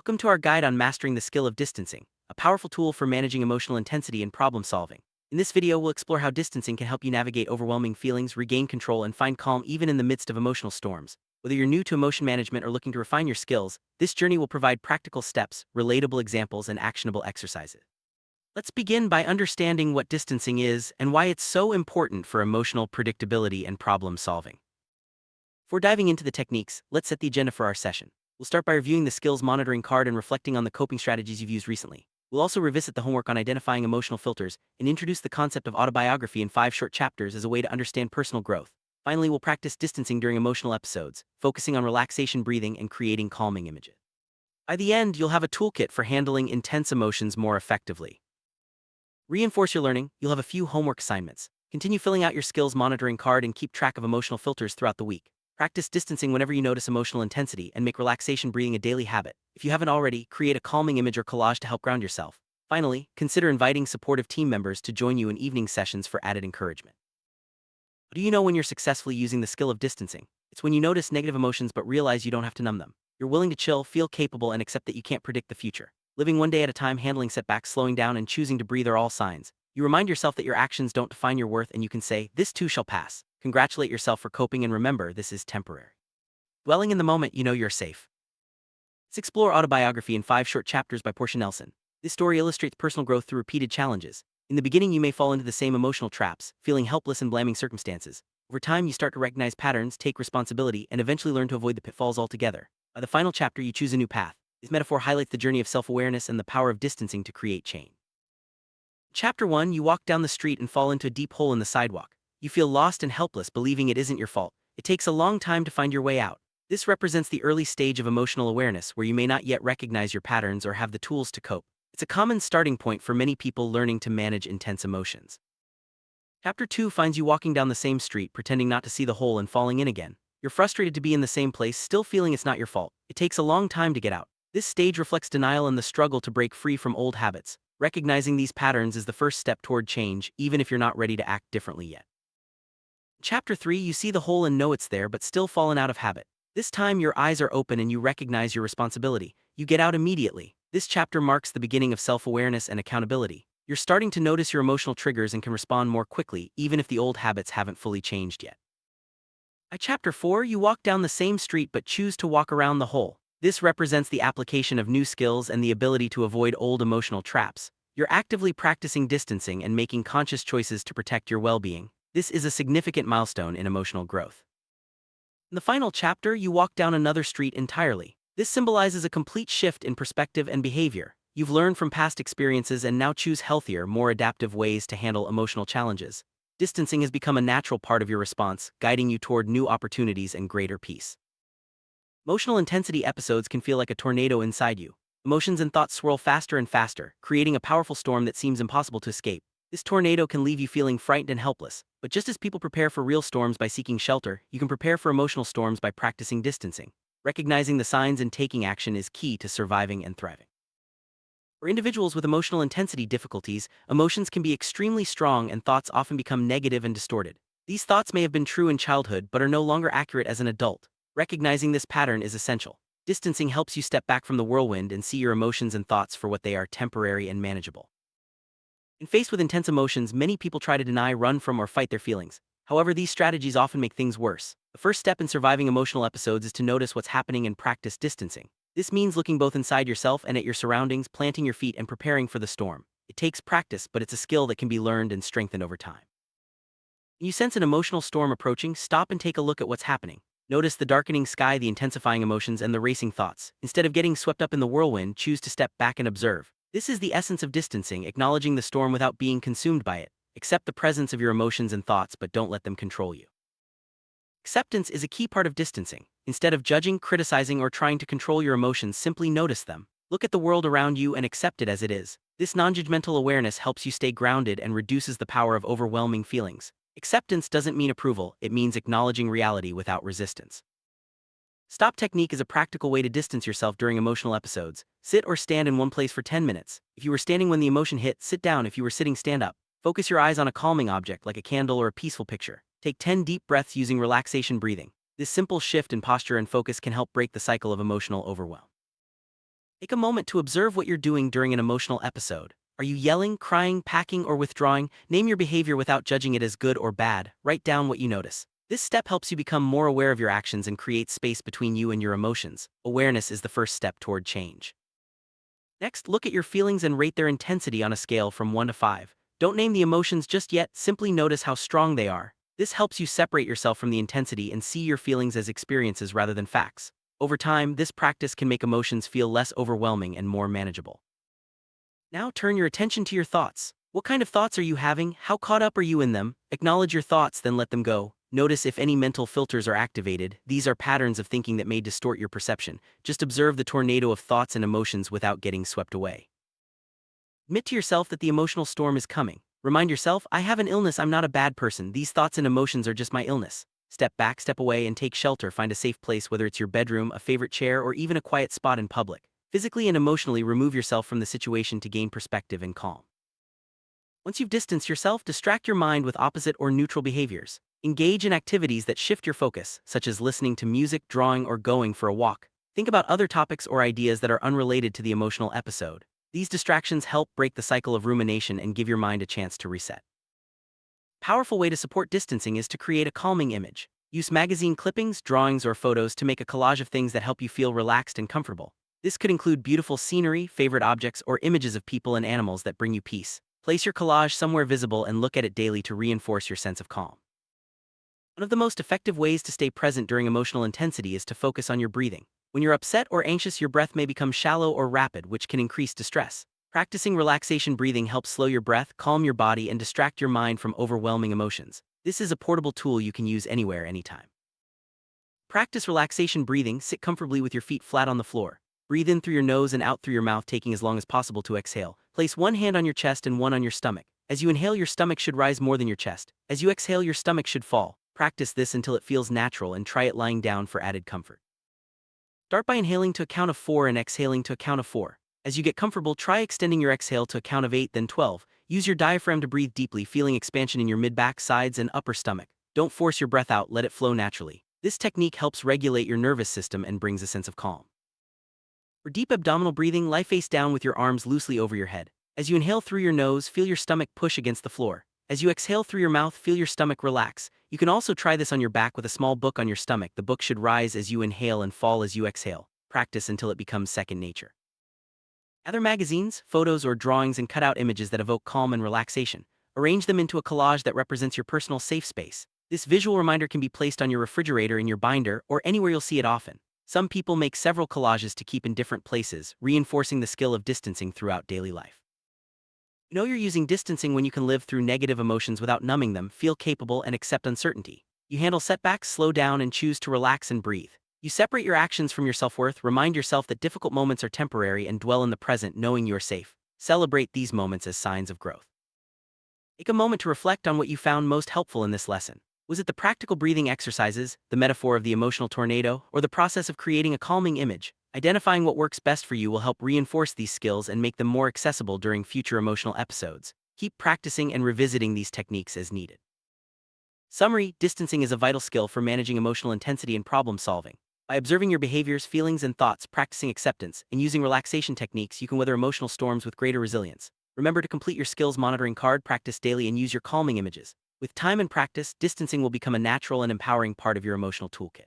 Welcome to our guide on mastering the skill of distancing, a powerful tool for managing emotional intensity and problem solving. In this video, we'll explore how distancing can help you navigate overwhelming feelings, regain control, and find calm even in the midst of emotional storms. Whether you're new to emotion management or looking to refine your skills, this journey will provide practical steps, relatable examples, and actionable exercises. Let's begin by understanding what distancing is and why it's so important for emotional predictability and problem solving. Before diving into the techniques, let's set the agenda for our session. We'll start by reviewing the skills monitoring card and reflecting on the coping strategies you've used recently. We'll also revisit the homework on identifying emotional filters and introduce the concept of autobiography in 5 short chapters as a way to understand personal growth. Finally, we'll practice distancing during emotional episodes, focusing on relaxation breathing and creating calming images. By the end, you'll have a toolkit for handling intense emotions more effectively. Reinforce your learning, you'll have a few homework assignments. Continue filling out your skills monitoring card and keep track of emotional filters throughout the week. Practice distancing whenever you notice emotional intensity and make relaxation breathing a daily habit. If you haven't already, create a calming image or collage to help ground yourself. Finally, consider inviting supportive team members to join you in evening sessions for added encouragement. Do you know when you're successfully using the skill of distancing? It's when you notice negative emotions but realize you don't have to numb them. You're willing to chill, feel capable, and accept that you can't predict the future. Living one day at a time, handling setbacks, slowing down, and choosing to breathe are all signs. You remind yourself that your actions don't define your worth and you can say, "This too shall pass." Congratulate yourself for coping and remember, this is temporary. Dwelling in the moment, you know you're safe. Let's explore Autobiography in 5 short chapters by Portia Nelson. This story illustrates personal growth through repeated challenges. In the beginning, you may fall into the same emotional traps, feeling helpless and blaming circumstances. Over time, you start to recognize patterns, take responsibility, and eventually learn to avoid the pitfalls altogether. By the final chapter, you choose a new path. This metaphor highlights the journey of self-awareness and the power of distancing to create change. Chapter 1, you walk down the street and fall into a deep hole in the sidewalk. You feel lost and helpless, believing it isn't your fault. It takes a long time to find your way out. This represents the early stage of emotional awareness where you may not yet recognize your patterns or have the tools to cope. It's a common starting point for many people learning to manage intense emotions. Chapter 2 finds you walking down the same street, pretending not to see the hole and falling in again. You're frustrated to be in the same place, still feeling it's not your fault. It takes a long time to get out. This stage reflects denial and the struggle to break free from old habits. Recognizing these patterns is the first step toward change, even if you're not ready to act differently yet. Chapter 3, you see the hole and know it's there but still fallen out of habit. This time your eyes are open and you recognize your responsibility. You get out immediately. This chapter marks the beginning of self-awareness and accountability. You're starting to notice your emotional triggers and can respond more quickly, even if the old habits haven't fully changed yet. By chapter 4, you walk down the same street but choose to walk around the hole. This represents the application of new skills and the ability to avoid old emotional traps. You're actively practicing distancing and making conscious choices to protect your well-being. This is a significant milestone in emotional growth. In the final chapter, you walk down another street entirely. This symbolizes a complete shift in perspective and behavior. You've learned from past experiences and now choose healthier, more adaptive ways to handle emotional challenges. Distancing has become a natural part of your response, guiding you toward new opportunities and greater peace. Emotional intensity episodes can feel like a tornado inside you. Emotions and thoughts swirl faster and faster, creating a powerful storm that seems impossible to escape. This tornado can leave you feeling frightened and helpless. But just as people prepare for real storms by seeking shelter, you can prepare for emotional storms by practicing distancing. Recognizing the signs and taking action is key to surviving and thriving. For individuals with emotional intensity difficulties, emotions can be extremely strong and thoughts often become negative and distorted. These thoughts may have been true in childhood but are no longer accurate as an adult. Recognizing this pattern is essential. Distancing helps you step back from the whirlwind and see your emotions and thoughts for what they are: temporary and manageable. When faced with intense emotions, many people try to deny, run from, or fight their feelings. However, these strategies often make things worse. The first step in surviving emotional episodes is to notice what's happening and practice distancing. This means looking both inside yourself and at your surroundings, planting your feet and preparing for the storm. It takes practice, but it's a skill that can be learned and strengthened over time. When you sense an emotional storm approaching, stop and take a look at what's happening. Notice the darkening sky, the intensifying emotions, and the racing thoughts. Instead of getting swept up in the whirlwind, choose to step back and observe. This is the essence of distancing, acknowledging the storm without being consumed by it. Accept the presence of your emotions and thoughts, but don't let them control you. Acceptance is a key part of distancing. Instead of judging, criticizing, or trying to control your emotions, simply notice them. Look at the world around you and accept it as it is. This non-judgmental awareness helps you stay grounded and reduces the power of overwhelming feelings. Acceptance doesn't mean approval, it means acknowledging reality without resistance. Stop technique is a practical way to distance yourself during emotional episodes. Sit or stand in one place for 10 minutes. If you were standing when the emotion hit, sit down. If you were sitting, stand up. Focus your eyes on a calming object like a candle or a peaceful picture. Take 10 deep breaths using relaxation breathing. This simple shift in posture and focus can help break the cycle of emotional overwhelm. Take a moment to observe what you're doing during an emotional episode. Are you yelling, crying, packing, or withdrawing? Name your behavior without judging it as good or bad. Write down what you notice. This step helps you become more aware of your actions and creates space between you and your emotions. Awareness is the first step toward change. Next, look at your feelings and rate their intensity on a scale from 1 to 5. Don't name the emotions just yet, simply notice how strong they are. This helps you separate yourself from the intensity and see your feelings as experiences rather than facts. Over time, this practice can make emotions feel less overwhelming and more manageable. Now turn your attention to your thoughts. What kind of thoughts are you having? How caught up are you in them? Acknowledge your thoughts, then let them go. Notice if any mental filters are activated. These are patterns of thinking that may distort your perception. Just observe the tornado of thoughts and emotions without getting swept away. Admit to yourself that the emotional storm is coming. Remind yourself, I have an illness, I'm not a bad person. These thoughts and emotions are just my illness. Step back, step away, and take shelter. Find a safe place, whether it's your bedroom, a favorite chair, or even a quiet spot in public. Physically and emotionally remove yourself from the situation to gain perspective and calm. Once you've distanced yourself, distract your mind with opposite or neutral behaviors. Engage in activities that shift your focus, such as listening to music, drawing, or going for a walk. Think about other topics or ideas that are unrelated to the emotional episode. These distractions help break the cycle of rumination and give your mind a chance to reset. A powerful way to support distancing is to create a calming image. Use magazine clippings, drawings, or photos to make a collage of things that help you feel relaxed and comfortable. This could include beautiful scenery, favorite objects, or images of people and animals that bring you peace. Place your collage somewhere visible and look at it daily to reinforce your sense of calm. One of the most effective ways to stay present during emotional intensity is to focus on your breathing. When you're upset or anxious, your breath may become shallow or rapid, which can increase distress. Practicing relaxation breathing helps slow your breath, calm your body, and distract your mind from overwhelming emotions. This is a portable tool you can use anywhere, anytime. Practice relaxation breathing. Sit comfortably with your feet flat on the floor. Breathe in through your nose and out through your mouth, taking as long as possible to exhale. Place one hand on your chest and one on your stomach. As you inhale, your stomach should rise more than your chest. As you exhale, your stomach should fall. Practice this until it feels natural and try it lying down for added comfort. Start by inhaling to a count of 4 and exhaling to a count of 4. As you get comfortable, try extending your exhale to a count of 8, then 12. Use your diaphragm to breathe deeply, feeling expansion in your mid-back, sides, and upper stomach. Don't force your breath out, let it flow naturally. This technique helps regulate your nervous system and brings a sense of calm. For deep abdominal breathing, lie face down with your arms loosely over your head. As you inhale through your nose, feel your stomach push against the floor. As you exhale through your mouth, feel your stomach relax. You can also try this on your back with a small book on your stomach. The book should rise as you inhale and fall as you exhale. Practice until it becomes second nature. Gather magazines, photos, or drawings and cut out images that evoke calm and relaxation. Arrange them into a collage that represents your personal safe space. This visual reminder can be placed on your refrigerator, in your binder, or anywhere you'll see it often. Some people make several collages to keep in different places, reinforcing the skill of distancing throughout daily life. You know you're using distancing when you can live through negative emotions without numbing them, feel capable, and accept uncertainty. You handle setbacks, slow down, and choose to relax and breathe. You separate your actions from your self-worth, remind yourself that difficult moments are temporary, and dwell in the present knowing you're safe. Celebrate these moments as signs of growth. Take a moment to reflect on what you found most helpful in this lesson. Was it the practical breathing exercises, the metaphor of the emotional tornado, or the process of creating a calming image? Identifying what works best for you will help reinforce these skills and make them more accessible during future emotional episodes. Keep practicing and revisiting these techniques as needed. Summary: distancing is a vital skill for managing emotional intensity and problem solving. By observing your behaviors, feelings, and thoughts, practicing acceptance, and using relaxation techniques, you can weather emotional storms with greater resilience. Remember to complete your skills monitoring card, practice daily, and use your calming images. With time and practice, distancing will become a natural and empowering part of your emotional toolkit.